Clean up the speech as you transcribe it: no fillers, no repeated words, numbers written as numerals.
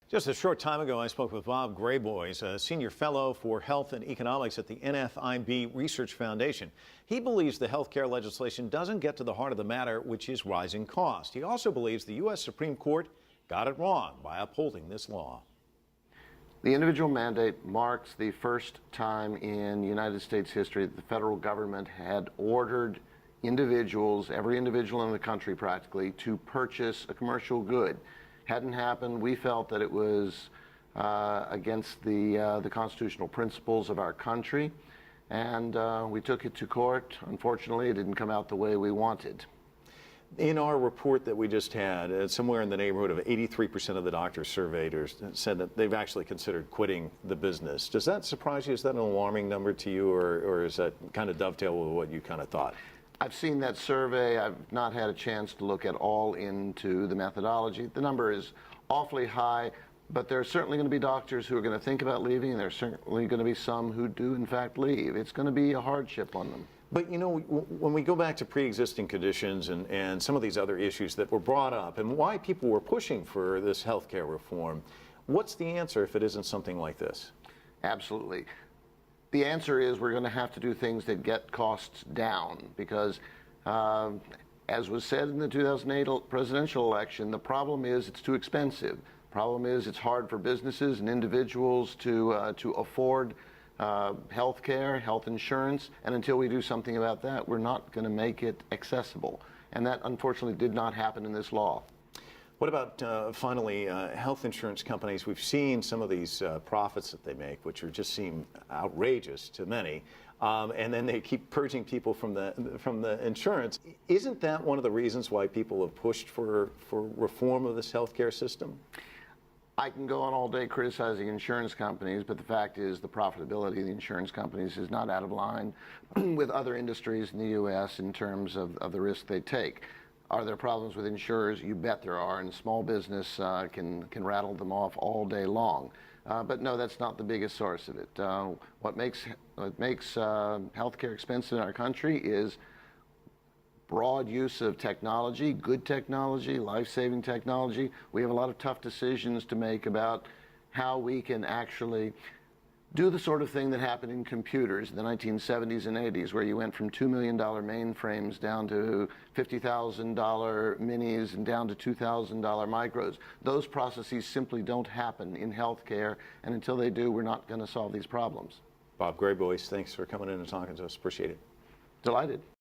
Just a short time ago, I spoke with Bob Graboyes, a senior fellow for health and economics at the NFIB Research Foundation. He believes the health care legislation doesn't get to the heart of the matter, which is rising cost. He also believes the U.S. Supreme Court got it wrong by upholding this law. The individual mandate marks the first time in United States history that the federal government had ordered individuals, every individual in the country practically, to purchase a commercial good. Hadn't happened. We felt that it was against the constitutional principles of our country, and we took it to court. Unfortunately, it didn't come out the way we wanted. In our report that we just had, somewhere in the neighborhood of 83% of the doctors surveyed said that they've actually considered quitting the business. Does that surprise you? Is that an alarming number to you, or is that kind of dovetail with what you kind of thought? I've seen that survey. I've not had a chance to look at all into the methodology. The number is awfully high, but there are certainly going to be doctors who are going to think about leaving, and there's certainly going to be some who do in fact leave. It's going to be a hardship on them. But you know, when we go back to pre-existing conditions and some of these other issues that were brought up and why people were pushing for this health care reform, what's the answer if it isn't something like this? Absolutely. The answer is we're going to have to do things that get costs down because, as was said in the 2008 presidential election, the problem is it's too expensive. The problem is it's hard for businesses and individuals to afford health care, health insurance, and until we do something about that, we're not going to make it accessible. And that, unfortunately, did not happen in this law. What about, finally, health insurance companies? We've seen some of these profits that they make, which just seem outrageous to many, and then they keep purging people from the insurance. Isn't that one of the reasons why people have pushed for reform of this health care system? I can go on all day criticizing insurance companies, but the fact is the profitability of the insurance companies is not out of line with other industries in the U.S. in terms of the risk they take. Are there problems with insurers? You bet there are, and small business can rattle them off all day long. But no, that's not the biggest source of it. What makes healthcare expensive in our country is broad use of technology, good technology, life-saving technology. We have a lot of tough decisions to make about how we can actually do the sort of thing that happened in computers in the 1970s and 80s, where you went from $2 million mainframes down to $50,000 minis and down to $2,000 micros. Those processes simply don't happen in healthcare, and until they do, we're not going to solve these problems. Bob Graboyes, thanks for coming in and talking to us. Appreciate it. Delighted.